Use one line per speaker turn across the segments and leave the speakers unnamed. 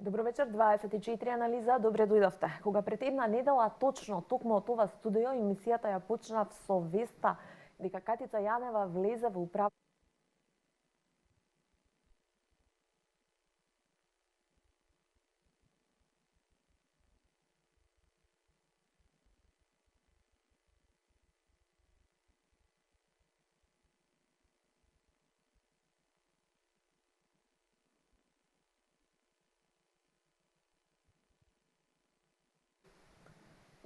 Добро вечер, 24 анализа, добре дојдовте. Кога пред една недела точно токму од ова студио емисијата ја почнав со веста дека Катица Јанева влезе во управа.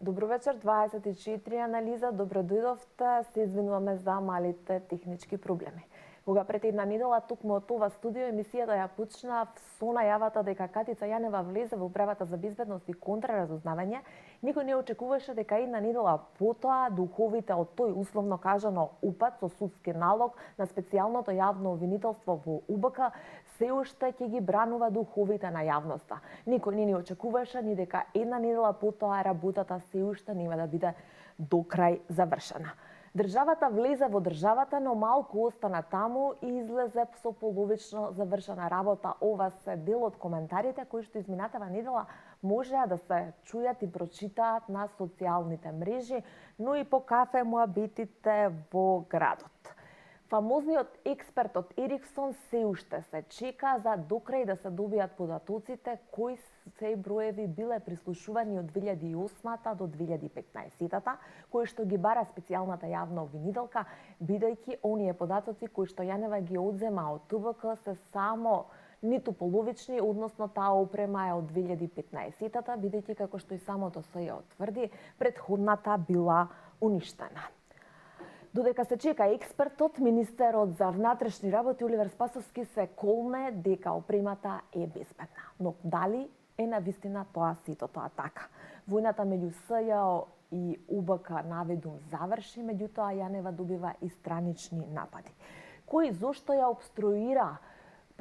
Добро вечер, 24 анализа, добро дојдовте. Се извинуваме за малите технички проблеми. Кога пред една недела токму од ова студио емисијата ја почнав со најавата дека Катица Јанева влезе во управата за безбедност и контраразузнавање, никој не очекуваше дека една недела потоа духовите од тој условно кажано упад со судски налог на специјалното јавно обвинителство во УБК се уште ќе ги бранува духовите на јавноста. Никој не ни очекуваше ни дека една недела потоа работата се уште нема да биде до крај завршена. Државата влезе во државата, но малку остана таму и излезе со половично завршена работа. Ова се дел од коментарите кои што изминатава недела можеа да се чујат и прочитаат на социјалните мрежи, но и по кафе муабетите во градот. Фамозниот експерт од Ериксон се уште се чека за докрај да се добијат податоците кои се броеви биле прислушувани од 2008 до 2015, кои што ги бара специјалната јавна обвинителка, бидејќи оние податоци кои што Јанева ги одзема од ТВК се само ниту половични, односно таа опрема е од 2015, бидејќи како што и самото СЈО тврди, претходната била уништена. Додека се чека експертот, министерот за внатрешни работи Оливер Спасовски се колне дека опремата е безбедна. Но дали е навистина тоа сето тоа така? Војната меѓу СЈО и УБК наведум заврши, меѓутоа Јанева добива и странични напади. Кој зошто ја обструира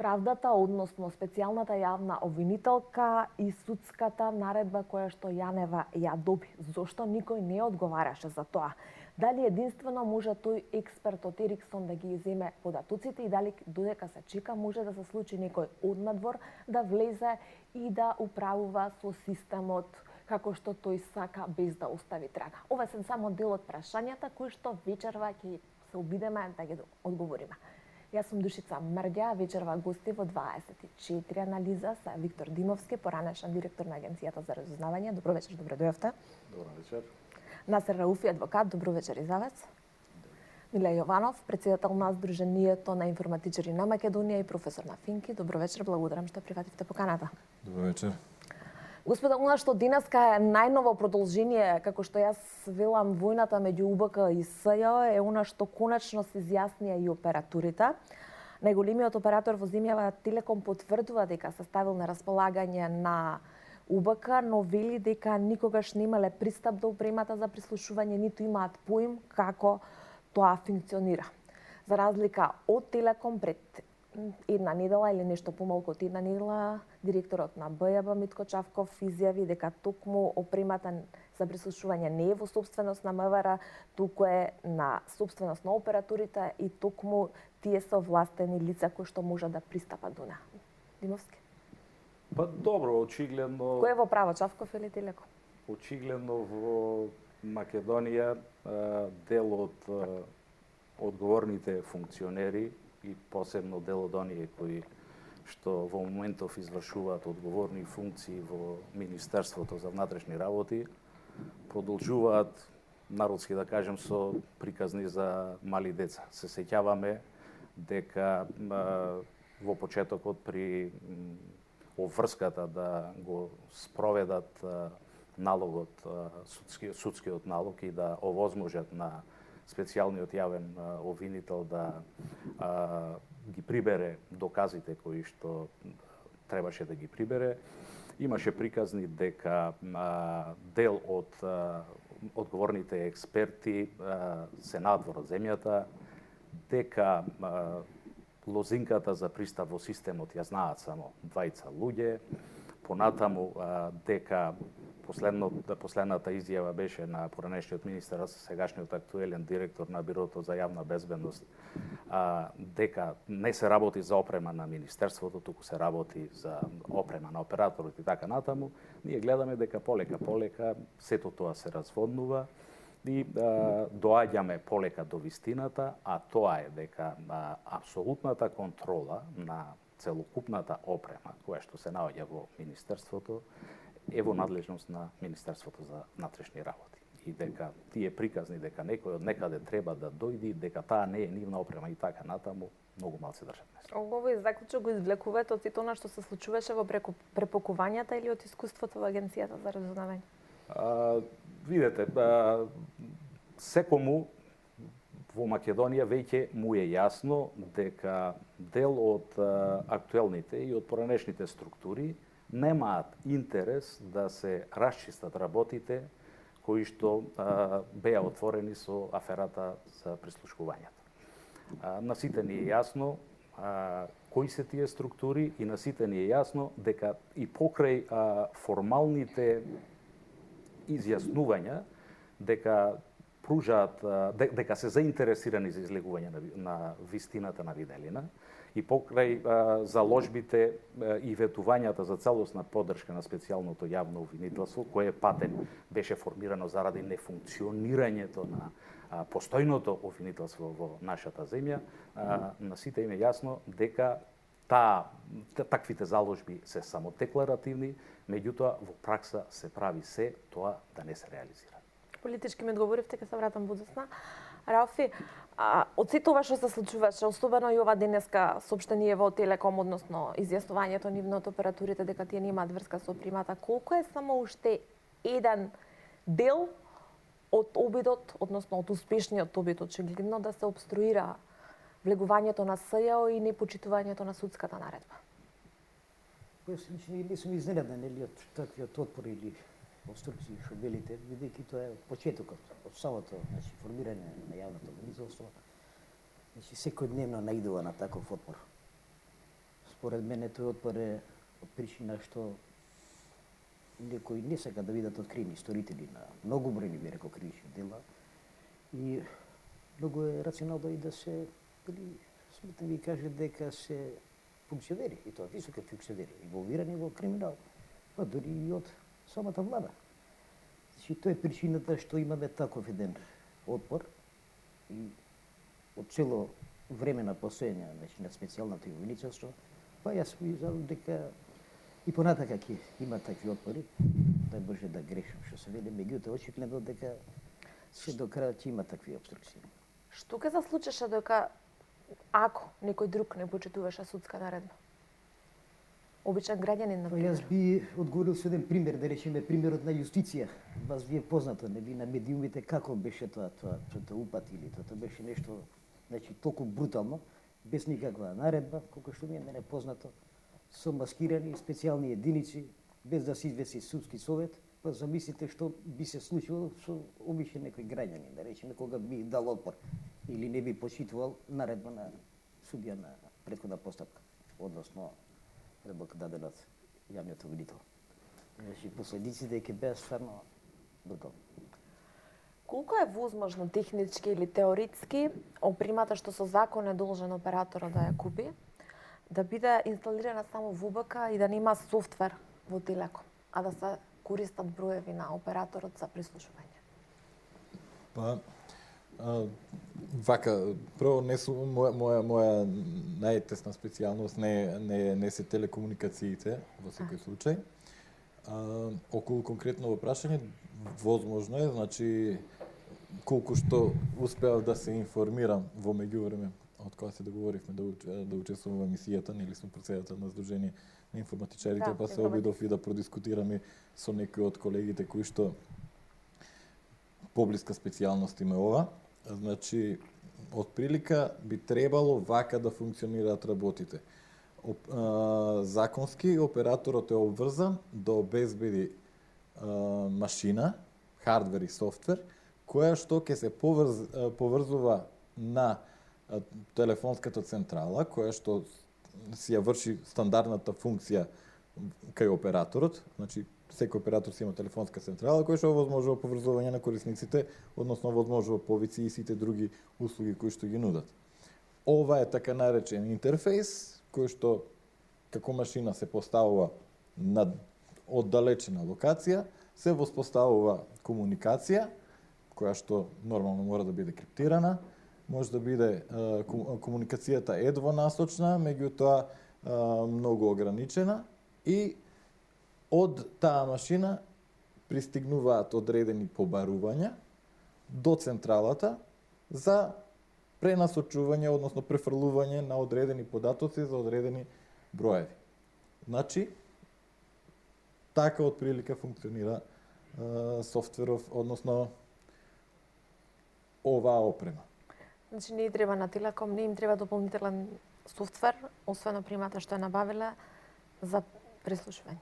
правдата, односно специјалната јавна обвинителка и судската наредба која што Јанева ја доби? Зошто никој не одговараше за тоа? Дали единствено може тој експерт од Ериксон да ги земе податоците и дали додека се чека може да се случи некој однадвор да влезе и да управува со системот како што тој сака без да остави трага? Ова се само дел од прашањата кои што вечерва ќе се обидеме да ги одговориме. Јас сум Душица Мрѓа, вечерва гости во 24 анализа се Виктор Димовски, поранешен директор на Агенцијата за разузнавање. Добро вечер, добро дојавте.
Добро вечер.
Насер Рауфи, адвокат, добро вечер Изавец. Миле Јованов, председател на Сдруженијето на информатичари на Македонија и професор на Финки. Добро вечер, благодарам што прифативте поканата.
Добро вечер.
Господа, она што денеска е најново продолжение, како што јас велам, војната меѓу УБК и СЈО е она што конечно се изјаснија и операторите. Најголемиот оператор во земјава Телеком потврдува дека се ставил на располагање на УБК, но вели дека никогаш немале пристап до опремата за прислушување, ниту имаат поим како тоа функционира. За разлика од Телеком, пред една недела или нешто помалку од една недела, директорот на БЈБ Митко Чавков изјави дека токму опремата за прислушување не е во собственост на МВР, туку е на собственост на операторите и токму тие се овластени лица кои што може да пристапат до неа. Димовски?
Па добро, очигледно...
Кој е во право, Чавков или Телеком?
Очигледно во Македонија дел од одговорните функционери и посебно дел од оние кои што во моментов извршуваат одговорни функции во Министерството за внатрешни работи, продолжуваат, народски да кажем, со приказни за мали деца. Се сеќаваме дека во почетокот при обврската да го спроведат налогот, судскиот налог и да овозможат на специјалниот јавен обвинител да ги прибере доказите кои што требаше да ги прибере. Имаше приказни дека дел од одговорните експерти се надвор од земјата, дека лозинката за пристап во системот ја знаат само двајца луѓе, понатаму дека последната изјава беше на поранешниот министер, сегашниот актуелен директор на Бирото за јавна безбедност, дека не се работи за опрема на министерството, туку се работи за опрема на операторот и така натаму, ние гледаме дека полека сето тоа се разводнува и доаѓаме полека до вистината, а тоа е дека апсолутната контрола на целокупната опрема која што се наоѓа во министерството е во надлежност на Министерството за внатрешни работи. И дека тие приказни дека некој од некаде треба да дојди, дека таа не е нивна опрема и така натаму, многу мал се држат место.
Овој заклучок го извлекувате од сето она што се случуваше во препокувањата или од искуството во Агенцијата за разузнавање?
Видете, секому во Македонија веќе му е јасно дека дел од актуелните и од поранешните структури немаат интерес да се расчистат работите кои што беа отворени со аферата за прислушкувањето. На сите ни е јасно кои се тие структури и на сите ни е јасно дека и покрај формалните изјаснувања дека пружаат, дека се заинтересирани за излегување на вистината на виделина и покрај заложбите и ветувањата за целосна поддршка на специјалното јавно обвинителство, кое патен беше формирано заради нефункционирањето на постојното обвинителство во нашата земја, на сите им е јасно дека таквите заложби се само декларативни, меѓутоа во пракса се прави се тоа да не се реализира.
Политички ми одговоривте, ќе се вратам будесна. Рауфи, од сето ова што се случуваше, особено и ова денеска соопштение во Телеком, односно изјаснувањето нивно од операторите дека тие немаат врска со примата, колку е само уште еден дел од обидот, односно од успешниот обид очигледно да се обструира влегувањето на СЈО и непочитувањето на судската наредба?
Или сум изненаден нели од таквиот отпор или обструкции што велите, бидејќи тоа е почетокот од самото формирање на јавното обвинителство. Секојдневно наидува на таков отпор. Според мене тој отпор е од причина што некои не сака да видат откриени сторители на многу бројни, би рекол, кривични дела и многу е рационално и да се сметам ви каже дека се функционери, и тоа високи функционери, инволвирани во криминал, па дури и од самата влада. Значи, тоа е причината што имаме таков еден отпор и од цело време на постоење на специјалното обвинителство, па јас мислам дека и понатака ќе има такви отпори, да може да грешам што се вели, меѓутоа очигледно дека се до крајот ќе има такви обструкции.
Што ќе се случеше дека ако некој друг не почитуваше судска наредба? Обичен граѓанин, например.
Јас би одговорил со еден пример, да речеме примерот на јустиција. Вас ви е познато, нели, на медиумите како беше тоа упат или тоа беше нешто, значи толку брутално, без никаква наредба, колку што ми е мене познато, со маскирани специјални единици, без да се извеси судски совет, па замислите што би се случило со обичен некој граѓанин, да речеме, кога би дал отпор или не би почитувал наредба на судија на претходна постапка, односно предлог даден од јавниот обвинител. Значи, последиците ќе беа стварно брутални.
Колку е возможно технички или теоретски опремата што со закон е должен операторот да ја купи, да биде инсталирана само во УБК и да нема софтвер во Телеком, а да се користат броеви на операторот за прислушување?
Па, вака, прво моја најтесна специјалност не се телекомуникациите во секој случај. Околу конкретно прашање, возможно е, значи колку што успеав да се информирам во меѓувреме од кога се договоривме да учествувам во емисијата, нели сум председател на Сдружение на информатичарите, па се обидов и да продискутираме со некои од колегите кои што поблиска специјалност има ова. Значи, од прилика би требало вака да функционираат работите. Законски операторот е обврзан да обезбеди машина, хардвер и софтвер, која што ќе се поврзува на телефонската централа, која што си ја врши стандардната функција кај операторот, значи секој оператор си има телефонска централа која што овозможува поврзување на корисниците, односно овозможува повици и сите други услуги кои што ги нудат. Ова е така наречен интерфейс кој што како машина се поставува на оддалечена локација, се воспоставува комуникација која што нормално мора да биде криптирана, може да биде комуникацијата едвонасочна, меѓутоа многу ограничена и од таа машина пристигнуваат одредени побарувања до централата за пренасочување, односно префрлување на одредени податоци за одредени броеви. Значи, така отприлика функционира софтверов, односно оваа опрема.
Значи, не треба на Телеком, не им треба дополнителен софтвер, освен опремата што е набавила за преслушување.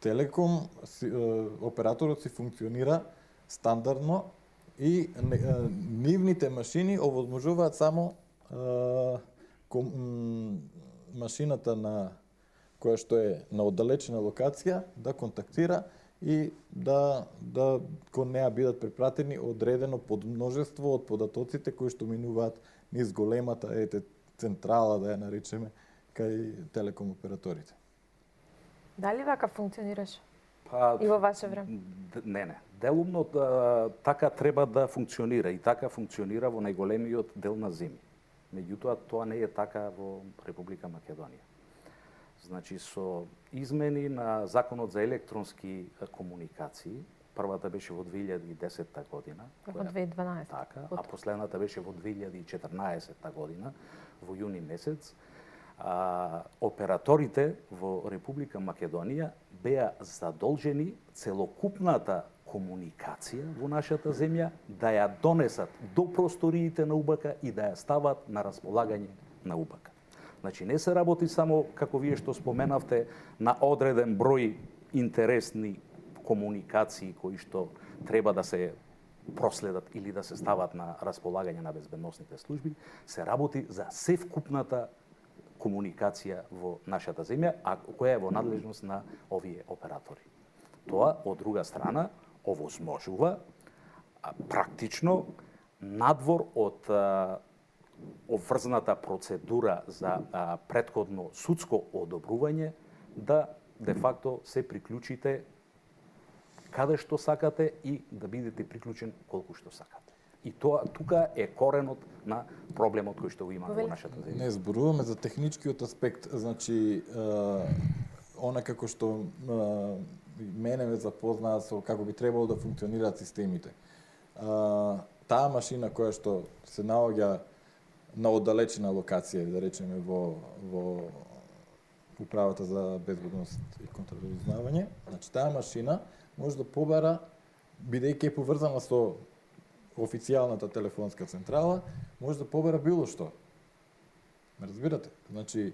Телеком, операторот си функционира стандардно и нивните машини овозможуваат само машината на која што е на оддалечена локација да контактира и да кон неа бидат препратени одредено подмножество од податоците кои што минуваат низ големата централа, да ја наречеме, кај телеком операторите.
Дали вака функционираш?
Па,
и во ваше време?
Не. Делумно така треба да функционира и така функционира во најголемиот дел на земја. Меѓутоа, тоа не е така во Република Македонија. Значи, со измени на Законот за електронски комуникации, првата беше во 2010 година.
Во 2012.
Така, а последната беше во 2014 година, во јуни месец. Операторите во Република Македонија беа задолжени целокупната комуникација во нашата земја да ја донесат до просториите на УБК и да ја стават на располагање на УБК. Значи, не се работи само, како вие што споменавте, на одреден број интересни комуникации кои што треба да се проследат или да се стават на располагање на безбедносните служби, се работи за севкупната комуникација во нашата земја, а која е во надлежност на овие оператори. Тоа, од друга страна, овозможува практично надвор од обврзаната процедура за претходно судско одобрување да де факто се приклучите каде што сакате и да бидете приклучен колку што сакате. И тоа тука е коренот на проблемот кој што го имаме во нашата земја.
Не зборуваме за техничкиот аспект, значи она како што мене ме запознаа со како би требало да функционираат системите. Таа машина која што се наоѓа на оддалечена локација, да речеме во управата за безбедност и контрразузнавање, значи таа машина може да побара, бидејќи е поврзана со официјалната телефонска централа, може да побара било што. Ме разбирате? Значи,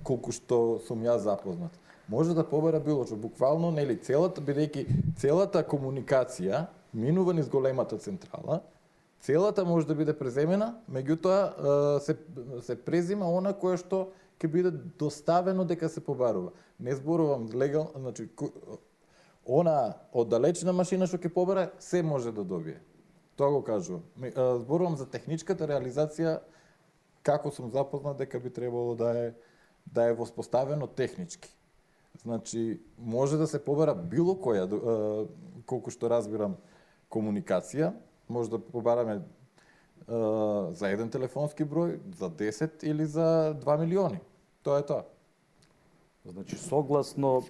колку што сум јас запознат. Може да побара било што, буквално, нели, бидејќи целата комуникација минува низ големата централа, целата може да биде преземена, меѓутоа се презима она кое што ќе биде доставено дека се побарува. Не зборувам легално, значи она оддалечена машина што ќе побара, се може да добие. Тоа го кажувам. Зборувам за техничката реализација, како сум запознат дека би требало да е воспоставено технички. Значи, може да се побара било која, колку што разбирам, комуникација, може да побараме за еден телефонски број, за 10 или за 2 милиони. Тоа е тоа.
Значи, согласно,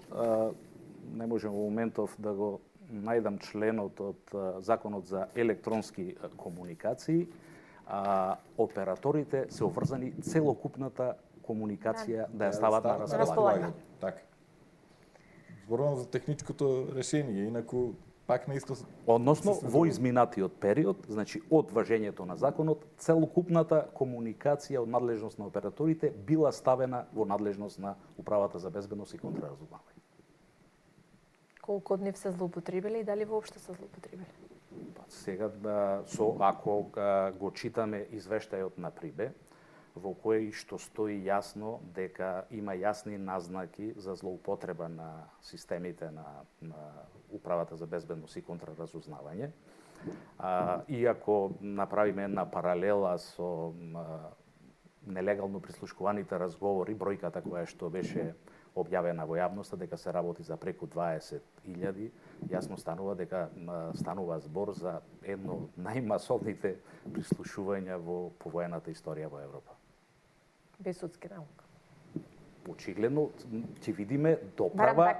не можем во моментов да го најдам членот од Законот за електронски комуникации, операторите се обврзани целокупната комуникација да ја стават на располагање.
Така. Зборувам за техничкото решение, инаку пак на исто...
Односно, во изминатиот период, значи од важењето на законот, целокупната комуникација од надлежност на операторите била ставена во надлежност на Управата за безбедност и контрразузнавање.
Колку од нив се злоупотребили и дали воопшто се злоупотребили?
Сега, ако го читаме извештајот на Прибе, во кој што стои јасно дека има јасни назнаки за злоупотреба на системите на Управата за безбедност и контраразузнавање. Иако направиме една паралела со нелегално прислушкуваните разговори, бројката која што беше објавена во јавноста дека се работи за преку 20.000, јасно станува дека станува збор за едно од најмасовните прислушувања во повоената историја во Европа.
Без судски наука.
Очигледно ќе видиме доправа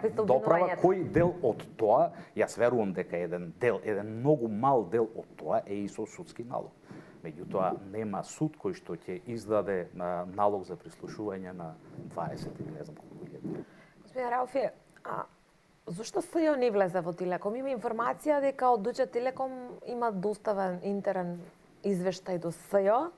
кој дел од тоа, јас верувам дека еден многу мал дел од тоа е и со судски налог. Меѓутоа нема суд кој што ќе издаде налог за прислушување на 20 или не знам колку илјади.
Господин Рауфи, зошто СЈО не влезе во Телеком? Има информација дека од Deutsche Telekom има доставен интерен извештај до СЈО.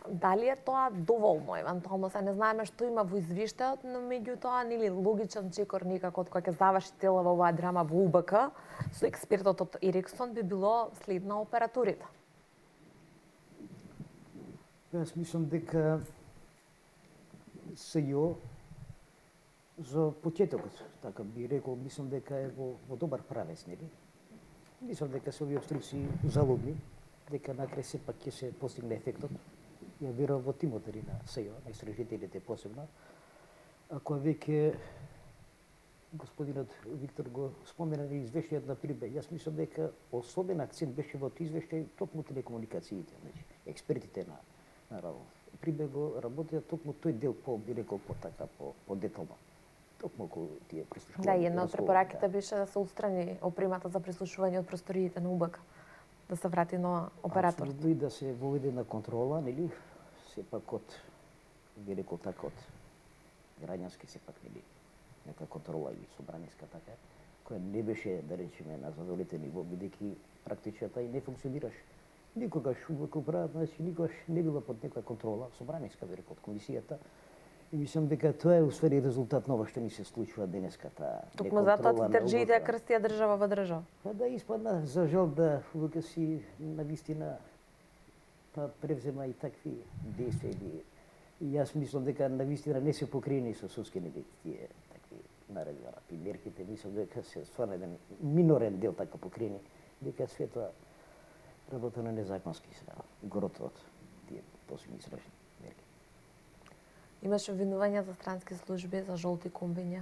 Дали е тоа доволно? Евентуално се не знаеме што има во извештајот, но меѓутоа нели логичен чекор некако од кој ќе заврши целава оваа драма во УБК со експертот од Ериксон би било следна операторите.
Јас мислам дека СЈО за почетокот, така би рекол, мислам дека е во добар правец, нели? Мислам дека се овие обструкции залудни, дека накрај сепак ќе се постигне ефектот. Ја верувам во тимот на СЈО, на истражителите посебно. Ако веќе господинот Виктор го спомена на извештајот на Прибе, јас мислам дека особен акцент беше во тој извештај токму телекомуникациите, значи експертите на Прибе го работеа токму тој дел би рекол по детално. Токму околу тие прислушувања.
Да, една од препораките беше да се отстрани опремата за прислушување од просториите на УБК, да се врати на оператор.
Апсолутно и да се воведе на контрола, нели? Сепак од, би рекол така, од граѓански сепак, нели? Нека контрола и собраниска така, која не беше, да речеме, на задоволителен ниво, бидејќи практично и не функционираше. Никогаш УБК прават, значи никогаш не била под некоја контрола, собраниска, би рекол, од комисијата. И мислам дека тоа е уствари резултат на ова што ни се случува денеска, таа
токму затоа држите ја крстија држава во држава.
Па да испадна за жал да УБК си навистина превзема и такви действија. И јас мислам дека навистина не се покриени со судски тие такви наредби и мерките. Мислам дека се стварно еден минорен дел така покриени, дека све тоа работено незаконски се горото од тие посебни страшни мерки.
Имаше обвинувања за странски служби, за жолти комбиња.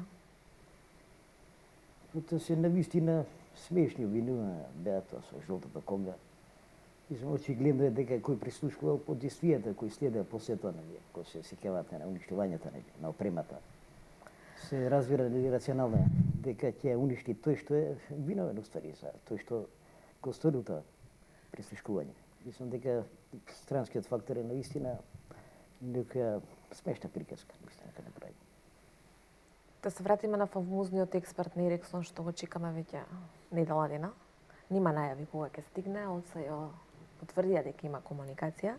Тоа се навистина смешни обвинувања беа тоа со жолтата комбија. Мислам, очигледно е дека кој прислушувал по действијата кои следеа после тоа, кои се сеќавате на уништувањата на опремата. Се разбира рационално дека ќе уништи тој што е виновен уствари за тој што го сторил тоа прислушување. Мислам дека странскиот фактор е наистина некоја смешна приказка, мислам дека направи.
Да се вратиме на фамозниот експерт на Ериксон што го чекаме веќе недела дена. Нима најави кога ќе стигне, од СЈО потврдија дека има комуникација.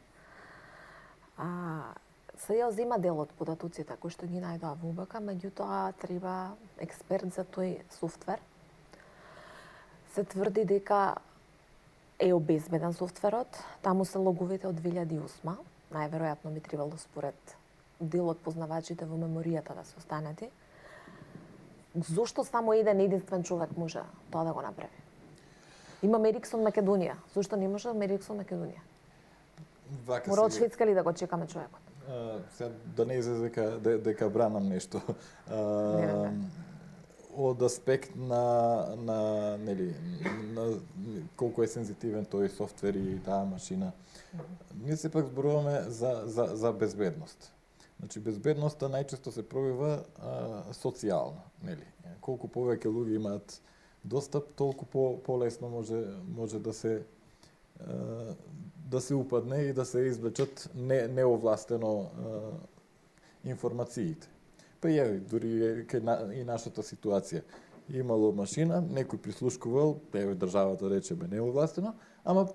СЈО зема дел од податоците кои што ги најдоа во УБК, меѓутоа треба експерт за тој софтвер. Се тврди дека е обезбеден софтверот, таму се логовите од 2008, најверојатно би требало според дел од познавачите во меморијата да се останати. Зошто само еден единствен човек може тоа да го направи? Имаме Ериксон Македонија. Зошто не може Ериксон Македонија? Мора од Шведска ли да го чекаме човекот?
Сега да не излезе дека бранам нешто. Од аспект на колку е сензитивен тој софтвер и таа машина. Ние сепак зборуваме за безбедност. Значи безбедноста најчесто се пробива социјална, нели? Колку повеќе луѓе имаат достап, толку полесно може да се упадне и да се извлечат неовластено информациите. Па е, дури и нашата ситуација. Имало машина, некој прислушкувал, државата речеме неовластено, ама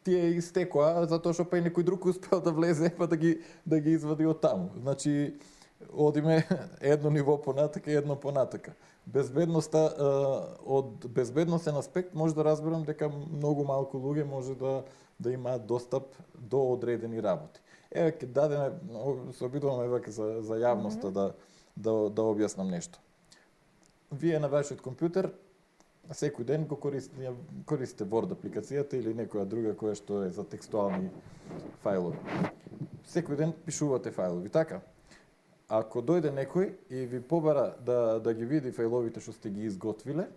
тие истекоа затоа што па и некој друг успел да влезе па да ги извади од таму. Значи одиме едно ниво понатака и едно понатака. Безбедноста од безбедносен аспект може да разберам дека многу малку луѓе може да имаат достап до одредени работи. Ќе дадеме, се обидуваме веќе за јавноста да објаснам нешто. Вие на вашиот компјутер секој ден го користите Word апликацијата или некоја друга која што е за текстуални фајлови. Секој ден пишувате фајлови, така? Ако дојде некој и ви побара да ги види фајловите што сте ги изготвиле,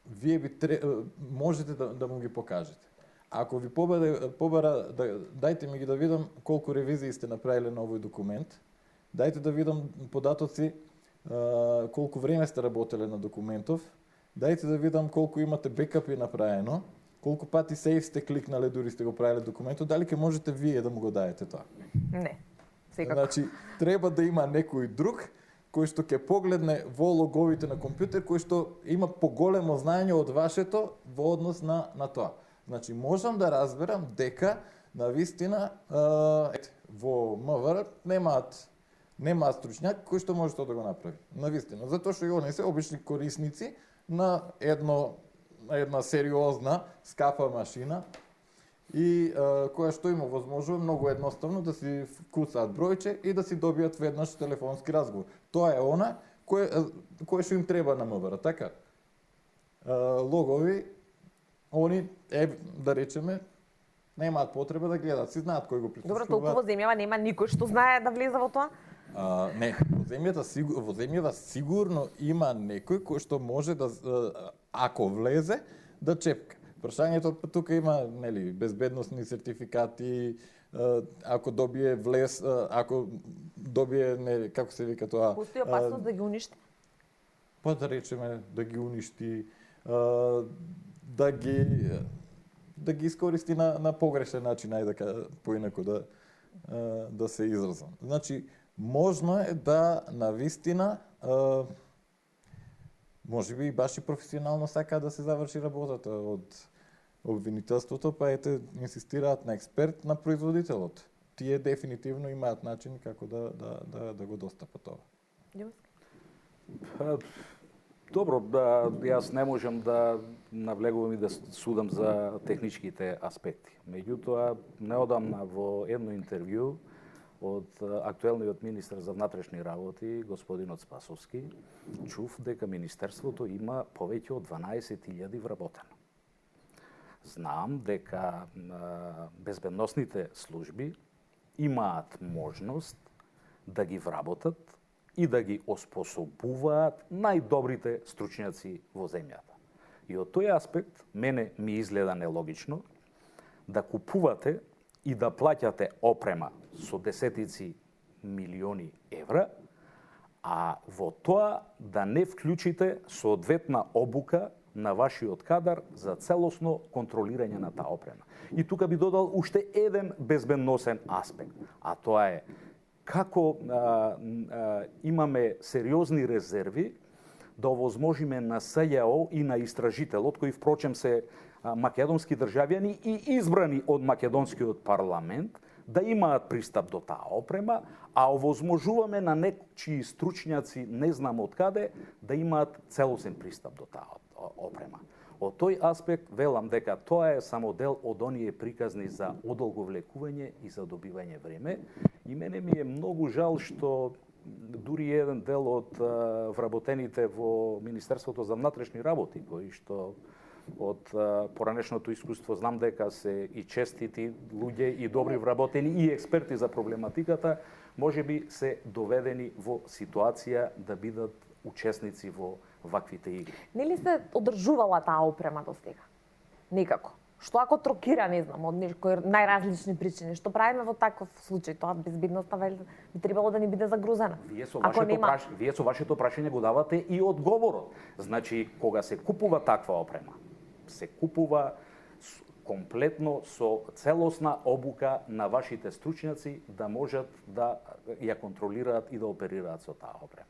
вие можете да му ги покажете. Ако ви побара дајте ми ги да видам колку ревизии сте направиле на овој документ, дајте да видам податоци колку време сте работеле на документов, дајте да видам колку имате бекапи направено, колку пати сейв сте кликнале дури сте го правиле документот, дали ќе можете вие да му го даете тоа?
Не, секако.
Значи, треба да има некој друг кој што ќе погледне во логовите на компјутер, кој што има поголемо знаење од вашето во однос на тоа. Значи, можам да разберам дека навистина во МВР немаат стручњак кој што може тоа да го направи. Навистина, затоа што и они се обични корисници на една сериозна, скапа машина и која што има возможува многу едноставно да си вкуцаат бројче и да си добијат веднаш телефонски разговор. Тоа е она кое што им треба на МВР, така? Логови, они, да речеме, немаат потреба да гледаат, си знаат кој го присуствува.
Добро, толку во земјава нема никој што знае да влезе во тоа?
Не, во земјата сигурно има некој кој што може да, ако влезе, да чепка. Прашањето тука има, нели, безбедносни сертификати, ако добие ако добие, нели, како се вика тоа?
Постои опасност да ги уништи?
Па да речеме да ги уништи, да ги искористи на погрешен начин, ајде поинаку да се изразам. Значи, можно е да навистина можеби и баш и професионално сака да се заврши работата од обвинителството, па ете инсистираат на експерт на производителот. Тие дефинитивно имаат начин како да го достапат тоа.
Добро, јас не можам да навлегувам и да судам за техничките аспекти. Меѓутоа, неодамна во едно интервју од актуелниот министар за внатрешни работи, господинот Спасовски, чув дека Министерството има повеќе од 12.000 вработено. Знам дека безбедносните служби имаат можност да ги вработат и да ги оспособуваат најдобрите стручњаци во земјата. И од тој аспект, мене ми изгледа нелогично да купувате и да плаќате опрема со десетици милиони евра, а во тоа да не вклучите соодветна обука на вашиот кадар за целосно контролирање на таа опрема. И тука би додал уште еден безбедносен аспект, а тоа е како имаме сериозни резерви да овозможиме на СЈО и на истражителот, кои впрочем се македонски државјани и избрани од македонскиот парламент, да имаат пристап до таа опрема, а овозможуваме на нечии стручњаци, не знам од каде, да имаат целосен пристап до таа опрема. Од тој аспект велам дека тоа е само дел од оние приказни за одолговлекување и за добивање време. И мене ми е многу жал што дури еден дел од вработените во Министерството за внатрешни работи, кои што од поранешното искуство знам дека се и честити луѓе и добри вработени и експерти за проблематиката, можеби се доведени во ситуација да бидат учесници во ваквите игри.
Нели се одржувала таа опрема до сега? Некако. Што ако трокира, не знам, од некои најразлични причини, што правиме во таков случај? Тоа безбедноста би требало да ни биде загрузена.
Вие со вашето прашање го давате и одговорот. Значи, кога се купува таква опрема, се купува комплетно со целосна обука на вашите стручњаци да можат да ја контролираат и да оперираат со таа опрема.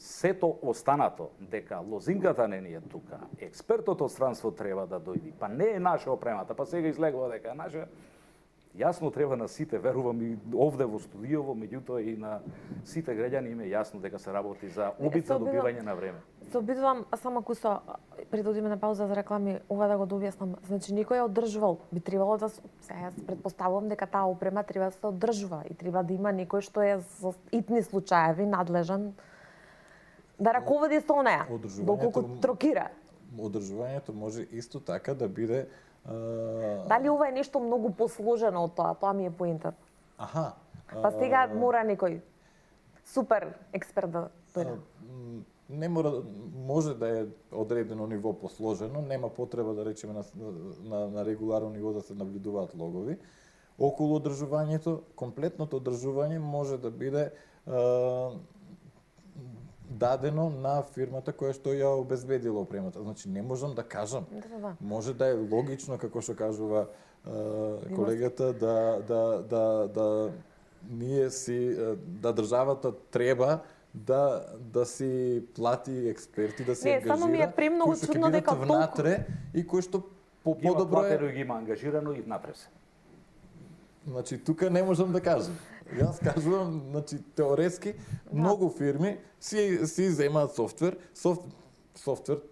Сето останато, дека лозинката не ни е тука, експертот од странство треба да дојди, па не е наша опремата, па сега излегува дека е наша, Јасно треба на сите, верувам и овде во студиово, меѓутоа и на сите граѓани им е јасно дека се работи за обид за добивање на време.
Се обидувам само кусо пред да одиме на пауза за реклами, ова да го дообјаснам. Значи никој е одржувал, би требало да сега јас претпоставувам дека таа опрема треба да се одржува и треба да има некој што е за итни случаеви надлежан да раководи со неа, доколку трокира.
Одржувањето може исто така да биде
Дали ова е нешто многу посложено од тоа? Тоа ми е поентата.
Аха.
Па сега мора некој супер експерт да дојде.
Не мора, може да е одредено ниво посложено, нема потреба да речеме на регуларно ниво да се наблюдуваат логови. Околу одржувањето, комплетното одржување може да биде дадено на фирмата која што ја обезбедила опремата. Значи не можам да кажам. Може да е логично, како што кажува колегата, да ние си да државата треба да си плати експерти, да се ангажира.
Само ми е премногу чудно дека
внатре и кој што подобро
е ги има ангажирано и внатре се.
Значи тука не можам да кажам. Јас кажувам, значи теоретски многу фирми си земаат софтвер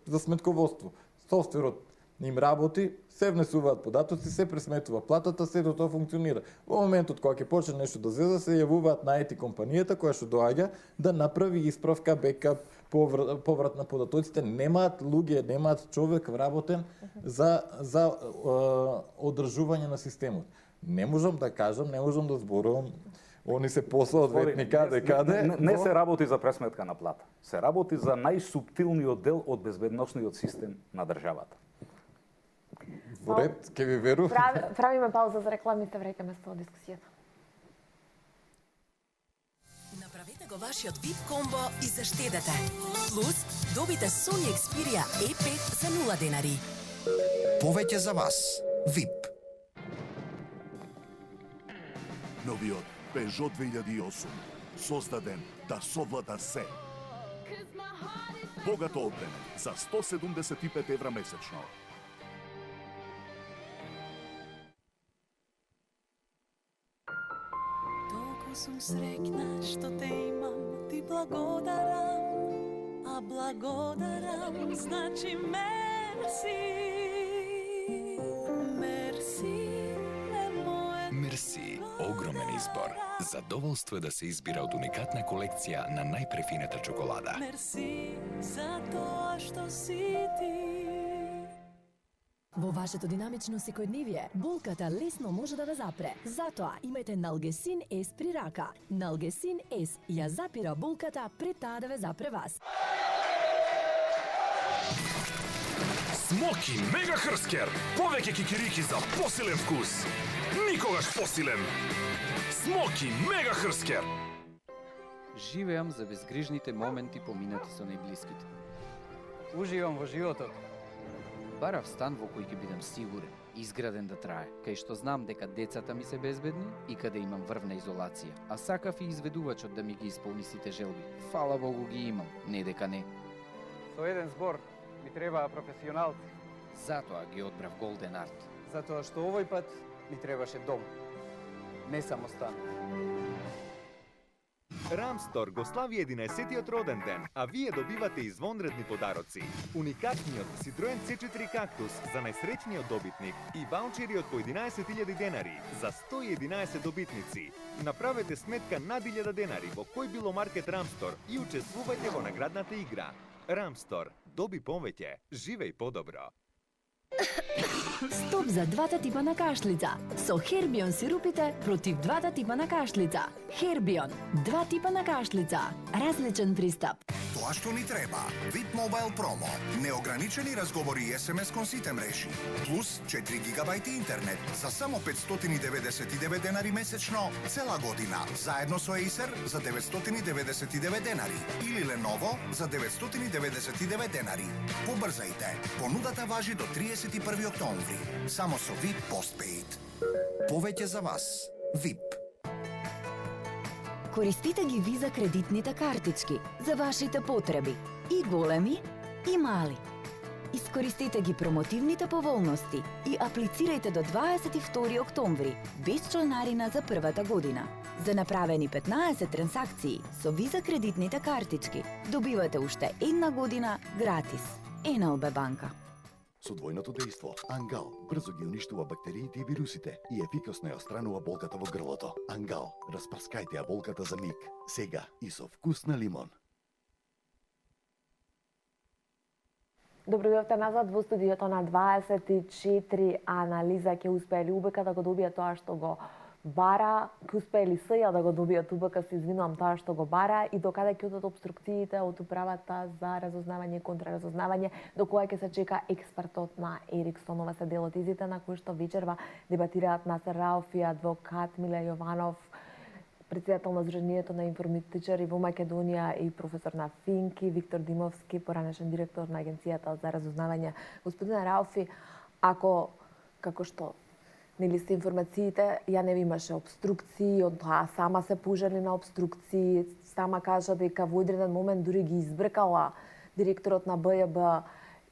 за сметководство. Софтверот им работи, се внесуваат податоци, се пресметува платата, сето тоа функционира. Во моментот кога ќе почне нешто да злезе, се јавуваат на IT компанијата која што доаѓа да направи исправка, бекап, поврат на податоците. Немаат луѓе, немаат човек вработен за одржување на системот. Не можам да кажам, не можам да зборувам. Они се посла одветни каде.
Не се работи за пресметка на плата. Се работи за најсуптилниот дел од безбедносниот систем на државата.
Во ред, ке ви верувам.
Правиме пауза за рекламите, враќаме се од дискусијата.
Направете го вашиот VIP комбо и заштедете. Плюс, добите Sony Xperia E5 за 0 денари.
Повеќе за вас. VIP.
Новиот Peugeot 2008, создаден да совлада се. Богато одбрана за 175 евра месечно.
Толку сум среќна што те имам, ти благодарам, а благодарам значи мерси.
Мерси, огромен избор. Задоволство е да се избира од уникатна колекција на најпрефината чоколада.
Мерси за тоа што си ти.
Во вашето динамично секојдневие, болката лесно може да ве запре. Затоа имајте Налгесин С при рака. Налгесин С ја запира болката пред таа да ве запре вас.
Смоки Мега Хрскер. Повеќе кикирики за посилен вкус. Никогаш посилен. Смоки Мега Хрскер.
Живеам за безгрижните моменти поминати со најблиските. Уживам во животот. Барав стан во кој ќе бидам сигурен, изграден да трае, кај што знам дека децата ми се безбедни и каде имам врвна изолација, а сакав и изведувачот да ми ги исполни сите желби. Фала Богу ги имам, не дека не.
Со еден збор ми требаа професионалци.
Затоа ги одбрав Голден Арт.
Затоа што овој пат ми требаше дом, не само стан.
Рамстор го слави 11-тиот роден ден, а вие добивате извонредни подароци. Уникатниот Citroen C4 Cactus за најсреќниот добитник и ваучери од по 11.000 денари за 111 добитници. Направете сметка над 1000 денари во кој било маркет Рамстор и учествувајте во наградната игра. Рамстор, доби повеќе, живеј подобро.
Стоп за двата типа на кашлица. Со Хербион сирупите против двата типа на кашлица. Хербион, два типа на кашлица. Различен пристап.
Тоа што ни треба. VIP Mobile Promo. Неограничени разговори и SMS кон сите мрежи. Плюс 4 гигабајти интернет за само 599 денари месечно цела година. Заедно со Acer за 999 денари. Или Lenovo за 999 денари. Побрзајте. Понудата важи до 31 октомври. Само со VIP Postpaid. Повеќе за вас. VIP.
Користите ги Виза кредитните картички за вашите потреби. И големи, и мали.
Искористете ги промотивните поволности и аплицирајте до 22 октомври, без чланарина за првата година. За направени 15 трансакции со Виза кредитните картички, добивате уште една година гратис. НЛБ банка.
Со двојното дејство, Ангал брзо ги уништува бактериите и вирусите и ефикасно ја остранува болката во грлото. Ангал, распрскајте ја болката за миг, сега и со вкус на лимон.
Добро дојдовте назад во студиото на 24 анализа. Ќе успее ли УБК да го добие тоа што го бара? Ќе успее ли СЈ да го добијат УБК, се извинувам, тоа што го бара? И докаде ќе одат обструкциите од управата за разузнавање и контраразузнавање? До која ќе се чека експертот на Ериксон? Ова се дел од изите на кои што вечерва дебатираат Насер Рауфи, адвокат Миле Јованов, председател на Сдруженијето на информатичари во Македонија и професор на Финки, Виктор Димовски, поранешен директор на Агенцијата за разузнавање. Господине Рауфи, ако, како што нели се информациите, ја не имаше обструкции, од тоа сама се пожали на обструкции, сама кажа дека во одреден момент дури ги избркала директорот на БЈБ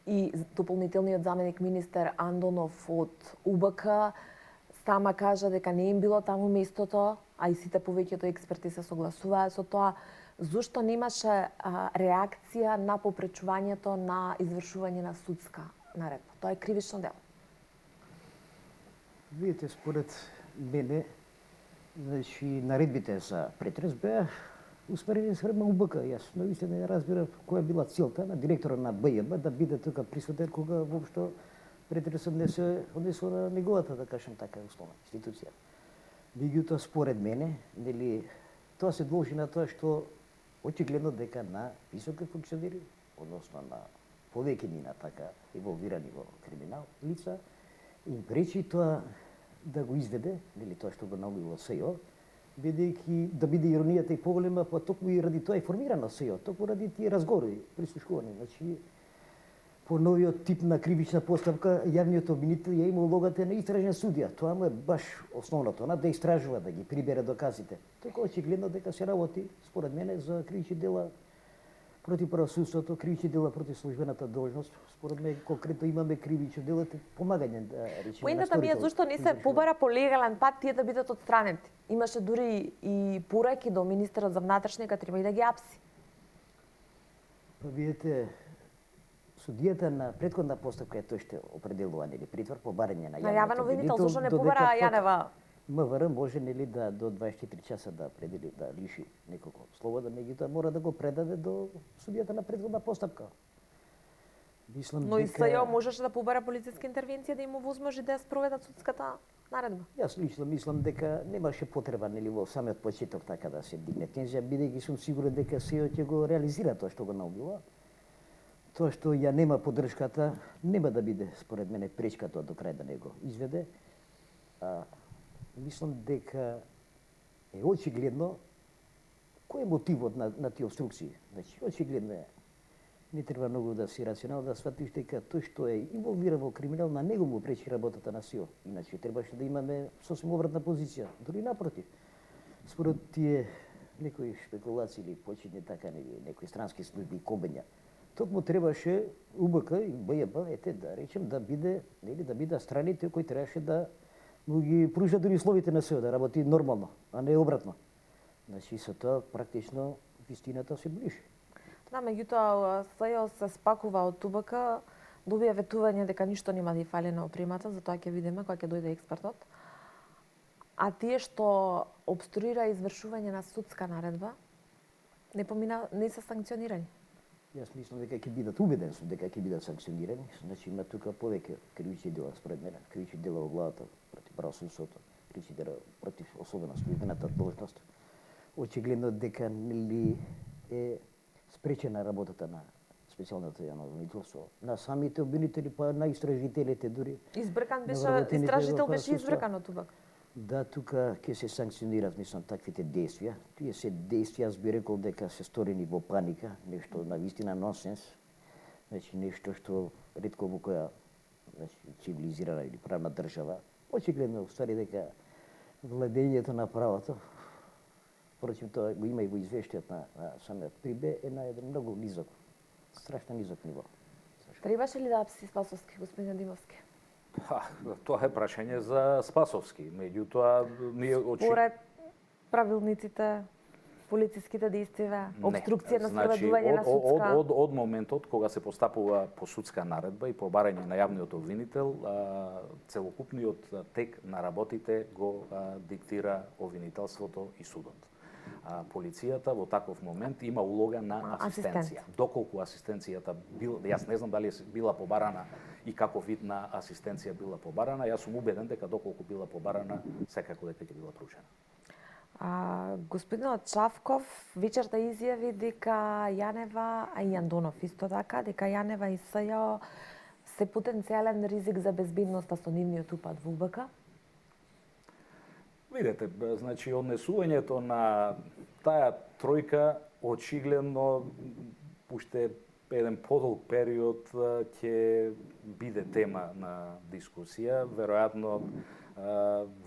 и дополнителниот заменик министер Андонов од УБК, сама кажа дека не им било таму местото, а и сите повеќето експерти се согласуваат со тоа. Зошто немаше реакција на попречувањето на извршување на судска наредба? Тоа е кривично дело.
Видите, според мене, значи, наредбите за претрес беа усмерени спрема УБК. Јас наистина не разбирам која била целта на директора на БЈБ да биде тука присутен кога воопшто претресот не се однесува на неговата, да кажем така, основна институција. Меѓутоа, според мене, нели, тоа се должи на тоа што очигледно дека на високи функционери, односно на повеќе на така инволвирани во криминал лица, им пречи тоа да го изведе, нели тоа што го научило СЈО, бидејќи да биде иронијата и поголема, па токму и ради тоа е формирано СЈО, токму ради тие разговори, прислушкување. Значи, по новиот тип на кривична постапка, јавниот обвинител ја има улогата на истражен судија. Тоа му е баш основното, да истражува, да ги прибере доказите. Току очигледно дека се работи, според мене, за кривични дела против правосудството, кривични дела против службената должност. Според мене, конкретно имаме кривични дела, помагање да речеме.
Поентата ми е зошто не се побара по легален пат тие да бидат отстранети. Имаше дури и пораки до министерот за внатрешни, треба и да ги апси.
Па видите, судијата на претходна постапка е тој што определува нели притвор по барање на
јавен обвинител, зошто не побара Јанева?
МВР може нели да до 24 часа да определи да лиши некого слобода, меѓутоа мора да го предаде до судијата на претходна постапка. Мислам
но и СЈО можеше да побара полициска интервенција да им овозможи да ја спроведат судската наредба.
Јас лично мислам дека немаше потреба нели во самиот почеток така да се дигне тензија, бидејќи сум сигурен дека СЈО ќе го реализира тоа што го наумила. Тоа што ја нема поддршката, нема да биде, според мене, пречка тоа до крај да не го изведе. Мислам дека е очигледно кој е мотивот на тие обструкции. Значи, очигледно е. Не треба многу да си рационално да сватиш дека тој што е инволвиран во криминал, на него му пречи работата на СЈО. Иначе требаше да имаме сосем обратна позиција. Дори напротив. Според тие некои шпекулации или почетни така некои странски служби и кобења, токму требаше УБК и БЈБ, да речем, да биде, нели, да биде страните кои требаше да му ги пружат дури условите на СЈО, да работи нормално, а не обратно. Значи, со тоа практично вистината се ближи.
Да, меѓутоа СЈО се спакува од УБК, добија ветување дека ништо нема да ја фали на опремата, затоа ќе видиме кога ќе дојде експертот. А тие што обструира извршување на судска наредба, не се санкционирани.
Јас мислам дека ќе бидат, убеден сум дека ќе бидат санкционирани. Значи има тука повеќе кривични дела според мене, кривични дела во главата против правосудството, кривични дела против особено службената должност. Очигледно дека нели е спречена работата на специјалното јавно обвинителство, на самите обвинители, па на истражителите дури.
Избркан беше, истражител беше избркан од УБК.
Да, тука ќе се санкционираат, мислам, таквите действија. Тие се действија, јас би рекол дека се сторени во паника, нешто навистина нонсенс, значи нешто што ретко во која цивилизирана или правна држава. Очигледно, устари дека владењето на правото, впрочем тоа го има и во извештајот на самиот ПРИБЕ, е на еден многу низок, страшно низок ниво.
Требаше ли да апси Спасовски, господин Димовски?
Тоа е прашање за Спасовски. Меѓутоа, ние
Според правилниците, полициските действија, обструкција на спроведување на судска...
Од моментот кога се постапува по судска наредба и по барање на јавниот обвинител, целокупниот тек на работите го диктира обвинителството и судот. Полицијата во таков момент има улога на асистенција. Доколку асистенцијата јас не знам дали била побарана и каков вид на асистенција била побарана, јас сум убеден дека доколку била побарана, секако дека ќе била проучена.
Господинот Чавков вечерта изјави дека Јанева, а и Андонов исто така, дека Јанева и СЈО се потенцијален ризик за безбедноста со нивниот упад во УБК.
Видете, значи, однесувањето на таа тројка очигледно уште еден подолг период ќе биде тема на дискусија. Веројатно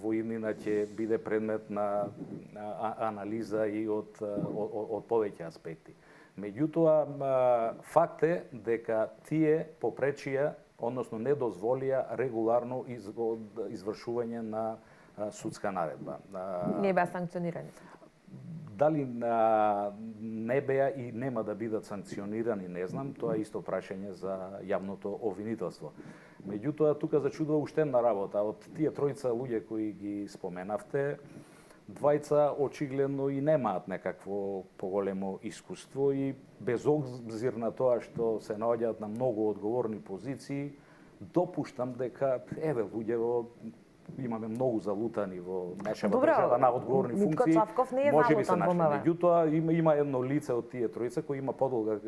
во иднина ќе биде предмет на анализа и од повеќе аспекти. Меѓутоа, факт е дека тие попречија, односно не дозволија регуларно извршување на судска наредба.
Не беа санкционирани.
Дали не беа и нема да бидат санкционирани, не знам, тоа е исто прашање за јавното обвинителство. Меѓутоа, тука зачудува уште една работа. Од тие тројца луѓе кои ги споменавте, двајца очигледно и немаат некакво поголемо искуство и без обзир на тоа што се наоѓаат на многу одговорни позиции, допуштам дека еве луѓе имаме многу залутани во нашава држава на одговорни функции.
Чавков не е залутан во МВР.
Меѓутоа има едно лице од тие тројца кој има подолга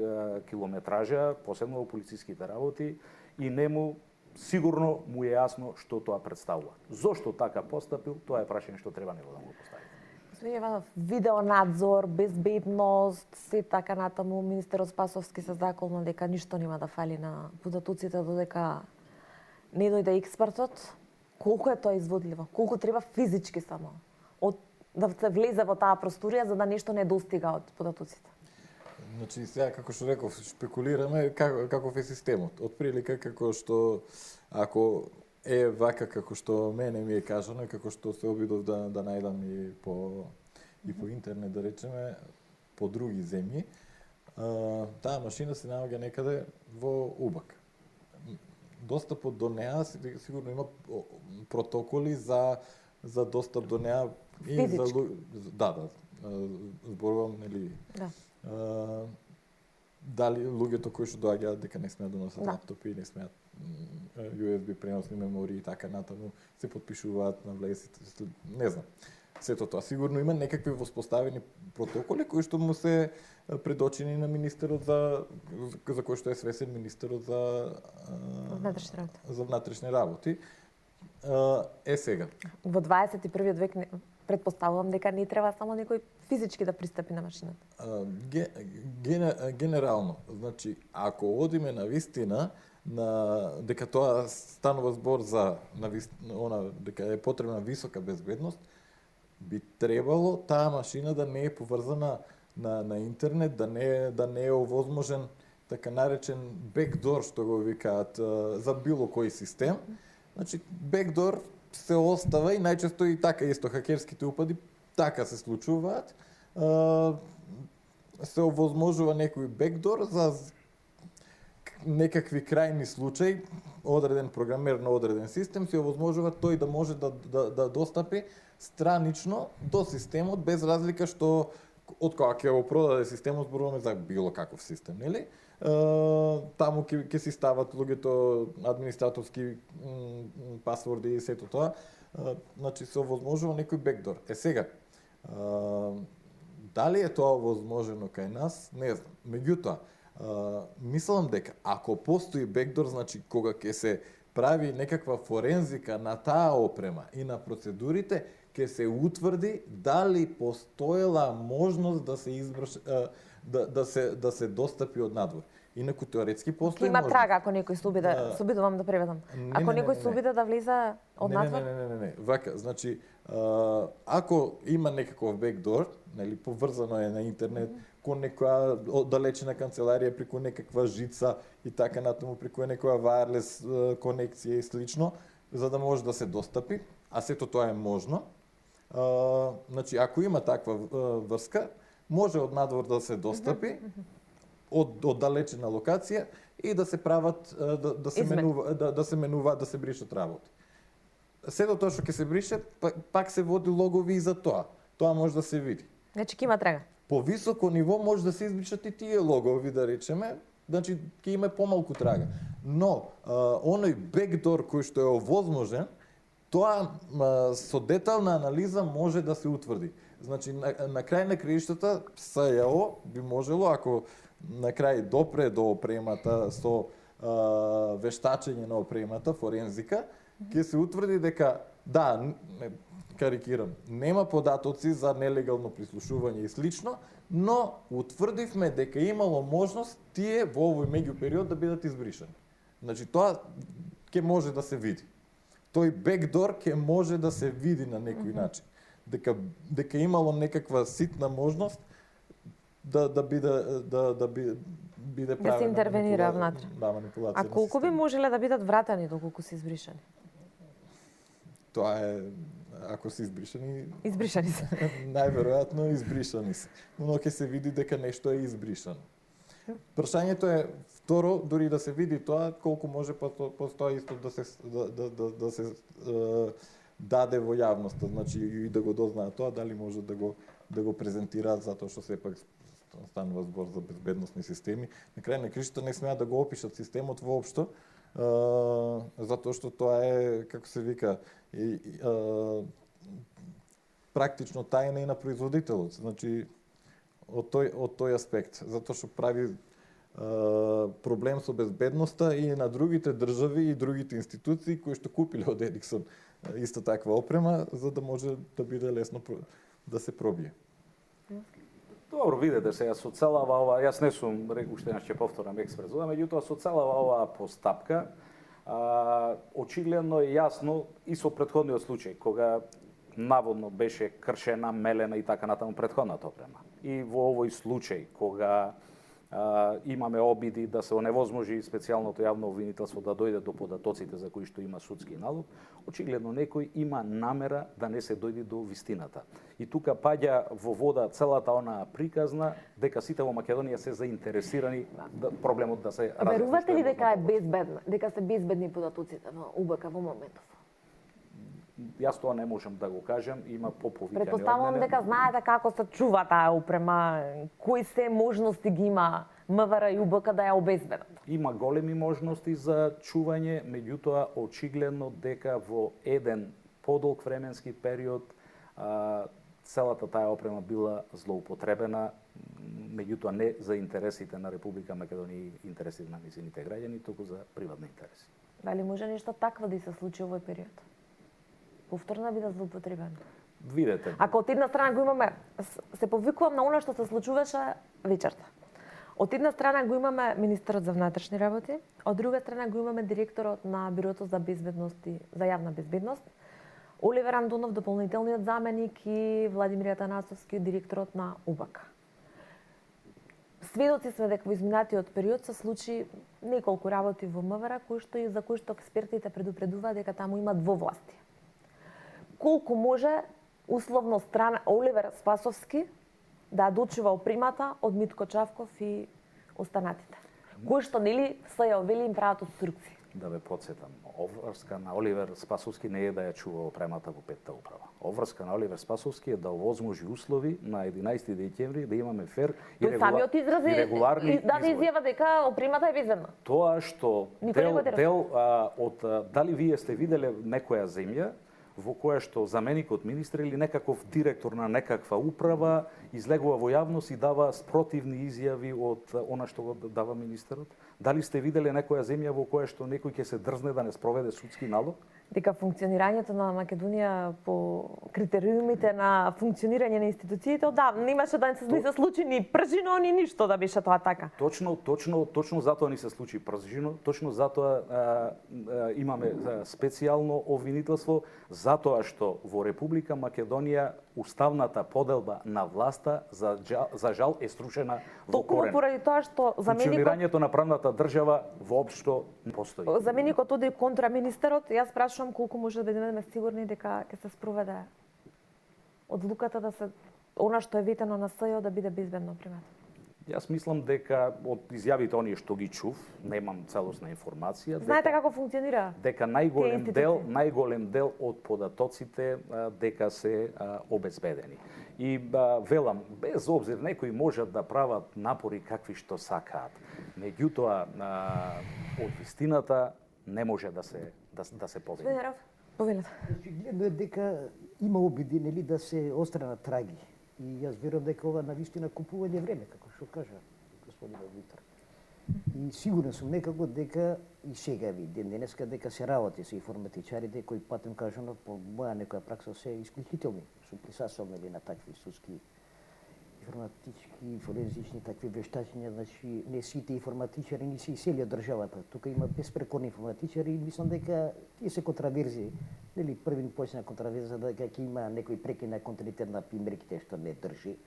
километража, посебно во полициските работи, и нему сигурно му е јасно што тоа представува. Зошто така постапил, тоа е прашање што треба него да му постави.
Господин Јованов, видеонадзор, безбедност, се така натаму, министерот Спасовски се заколна дека ништо нема да фали на податоците додека не дојде експертот. Колку е тоа изводливо? Колку треба физички само да се влезе во таа просторија за да нешто не достига од податоците?
Значи, сега, како што реков, шпекулираме каков е системот. Од прилика како што, ако е вака како што мене ми е кажано, како што се обидов да најдам и по интернет, да речеме, по други земји, таа машина се наоѓа некаде во УБК. Достапот до неа сигурно има протоколи за достап до неа и
физички.
Зборувам, нели? Да. Дали луѓето кои што доаѓаат дека не смеат да носат лаптопи, не смеат USB преносни мемории и така натаму, се потпишуваат на влезите, не знам. Сето тоа сигурно има некакви воспоставени протоколи кои што му се предочени на министерот за кој што е свесен министерот за внатрешни работи. Сега.
Во 21 век претпоставувам дека не треба само некој физички да пристапи на машината.
Генерално, значи, ако одиме на вистина, дека тоа станува збор за дека е потребна висока безбедност, би требало таа машина да не е поврзана на интернет, да не е овозможен така наречен бекдор, што го викаат, за било кој систем. Значи, бекдор се остава и најчесто и така исто хакерските упади така се случуваат. Се овозможува некој бекдор за некакви крајни случаи, одреден програмер на одреден систем се овозможува тој да може да достапи странично до системот без разлика што од кога ќе го продаде системот, зборуваме за било каков систем, нели? Таму ќе си стават луѓето администраторски пасворди и сето тоа. Значи се овозможува некој бекдор. Сега, дали е тоа овозможено кај нас, не знам. Меѓутоа, мислам дека ако постои бекдор, значи кога ќе се прави некаква форензика на таа опрема и на процедурите, ќе се утврди дали постоела можност да се да се достапи од надвор. Инаку теоретски постои
има трага ако некој се обидувам да преведам. Ако некој се обида да влезе од надвор?
Не. Вака, значи ако има некаков бекдор, нели поврзано е на интернет, кон некоја оддалечена канцеларија, преку некаква жица и така натаму, преку некоја вајрлес конекција и слично, за да може да се достапи, а сето тоа е можно. Значи, ако има таква врска, може од надвор да се достапи од оддалечена локација и да се прават да се менуваат, да се бришат работи. Сето тоа што ќе се брише, пак се води логови и за тоа. Тоа може да се види.
Значи ќе има трага.
По високо ниво може да се избришат и тие логови, да речеме, значи ќе има помалку трага. Но оној бекдор кој што е овозможен, тоа со детална анализа може да се утврди. Значи на крај на краиштата СЈО би можело, ако на крај допре до опремата со вештачење на опремата, форензика, ќе се утврди дека да, карикирам, нема податоци за нелегално прислушување и слично, но утврдивме дека имало можност тие во овој меѓупериод да бидат избришани. Значи тоа ќе може да се види. Тој бекдор ќе може да се види на некој начин. Дека имало некаква ситна можност да биде правена,
да се интервенира внатре.
Да, манипулација.
А колку би можеле да бидат вратени доколку се избришани?
Тоа е, ако се избришани...
Избришани се.
Најверојатно избришани се. Но ќе се види дека нешто е избришано. Прашањето е, второ, дури да се види тоа, колку може постои исто да се даде во јавноста, значи и да го дознаат тоа, дали може да го презентираат, затоа што сепак станува збор за безбедносни системи. На крај на краиштата не смеат да го опишат системот воопшто, затоа што тоа е, како се вика, практично тајна и на производителот. Значи, од тој аспект, затоа што прави проблем со безбедноста и на другите држави и другите институции кои што купиле од Ериксон исто таква опрема, за да може да биде лесно да се пробие.
Добро, видете сега со целава ова, јас не сум, уште еднаш ќе повторам експерт, меѓутоа со целава оваа постапка, очигледно е јасно и со претходниот случај, кога наводно беше кршена, мелена и така натаму претходната опрема. И во овој случај, кога имаме обиди да се оневозможи специјалното јавно обвинителство да дојде до податоците за кои што има судски налог, очигледно некој има намера да не се дојде до вистината. И тука паѓа во вода целата она приказна дека сите во Македонија се заинтересирани проблемот да се разреши.
Верувате ли дека е безбедна, дека се безбедни податоците во УБК во моментов?
Јас тоа не можам да го кажам, има поповикани.
Предпоставувам дека знаете како се чува таа опрема, кои се можности ги има МВР и УБК да ја обезбедат.
Има големи можности за чување, меѓутоа очигледно дека во еден подолг временски период целата таа опрема била злоупотребена, меѓутоа не за интересите на Република Македонија и интересите на низините граѓани, туку за приватни интереси.
Дали може нешто такво да се случи овој период? Повторно биде злоупотребен.
Видете.
Ако од една страна го имаме, се повикувам на она што се случуваше вечерта. Од една страна го имаме министерот за внатрешни работи, од друга страна го имаме директорот на Бирото за безбедност и за јавна безбедност, Оливер Андонов, дополнителниот заменик, и Владимир Атанасовски, директорот на УБК. Сведоци сме дека во изминатиот период се случи неколку работи во МВР за кои што експертите предупредуваат дека таму има двовластие. Колку може условно страна Оливер Спасовски да дочува опримата од Митко Чавков и останатите, кои што нели се ја вели им прават обструкции.
Да ве подсетам, обврска на Оливер Спасовски не е да ја чува опремата во петта управа. Обврска на Оливер Спасовски е да овозможи услови на 11 декември да имаме фер и регуларни
изрази даде изјава дека опремата е безбедна.
Тоа што дел од дали вие сте виделе некоја земја во која што заменикот министр или некаков директор на некаква управа излегува во јавност и дава спротивни изјави од она што го дава министерот? Дали сте виделе некоја земја во која што некој ќе се дрзне да не спроведе судски налог?
дека функционирањето на Македонија по критериумите на функционирање на институциите одавна немаше да не се случи ни пржино, ни ништо да беше тоа така.
Точно затоа ни се случи пржино, точно затоа имаме специјално обвинителство, затоа што во Република Македонија уставната поделба на власта за жал е струшена во корен.
Токму поради тоа што
функционирањето на правната држава воопшто не постои.
Заменикот оди контра министерот, јас прашувам колку може да бидеме сигурни дека ќе се спроведе одлуката да се она што е ветено на СЈО да биде безбедно примат.
Јас мислам дека од изјавите оние што ги чув, немам целосна информација.
Знаете како функционира?
Дека најголем дел од податоците дека се обезбедени. И велам, без обзир, некои можат да прават напори какви што сакаат. Меѓутоа, од вистината не може да се поведе.
Венеров, повелете.
Очигледно е дека има обиди, нели, да се остранат траги. И јас верувам дека ова навистина купување време, како што кажа господин Виктор. И сигурен сум некако дека и сега ви денеска дека се работи со информатичарите кои патем кажано по моја некоја пракса се исклучителни. Сум присаствал на такви судски информатички, форензични такви вештачења, значи не сите информатичари не се исели од државата. Тука има безпрекорни информатичари и мислам дека тие се контраверзии. Нели први почна контраверзија дека ќе има некој прекина континент на пимерките што не држи.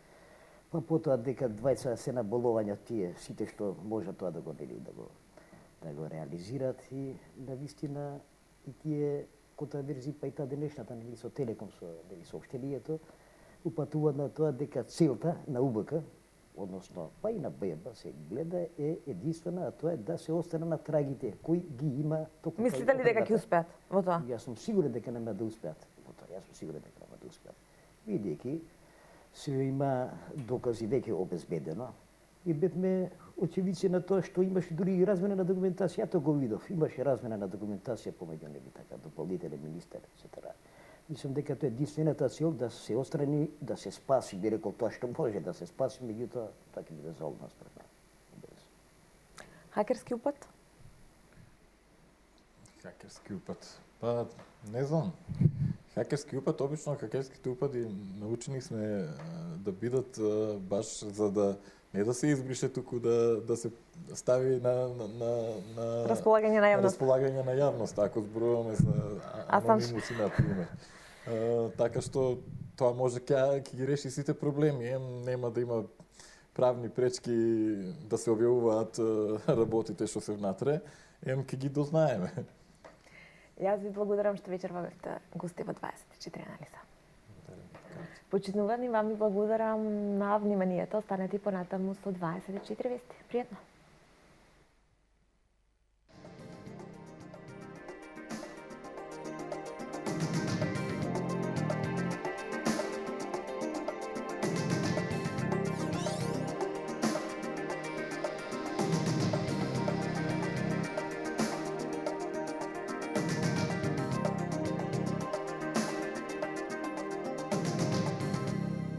Па потоа дека двајца се наболувања тие сите што може тоа да го да го реализираат и навистина и тие контраверзии па и таа денешната нели со Телеком со нели соопштението упатуваат на тоа дека целта на УБК, односно па и на БЕБ се гледа е единствена, а тоа е да се остане на трагите кои ги има токму.
Мислите ли дека ќе успеат во тоа?
Јас сум сигурен дека нема да успеат во тоа. Јас сум сигурен дека нема да успеат. Видејќи се има докази веќе обезбедено и бевме очевидци на тоа што имаше дури и размена на документација. Ја тоа го видов. Имаше размена на документација помеѓу нели така дополнителен министер, etc. Мислам дека тоа е единствената цел да се острани, да се спаси, би рекол тоа што може да се спаси, меѓутоа тоа ќе биде золно спред мене.
Хакерски упад?
Хакерски упад? Па, не знам. Хакерски упад, обично хакерските упади научени сме да бидат баш за да не да се избрише, туку да се стави на
располагање
на јавност, ако зборуваме за анонимуси, например. Така што тоа може ќе ги реши сите проблеми. Нема да има правни пречки да се објавуваат работите што се внатре, ќе ги дознаеме.
Јас ви благодарам што вечерва бевте гости во 24 анализа. Почитувани, вам ви благодарам на вниманието. Останете понатаму со 24 вести. Пријатно!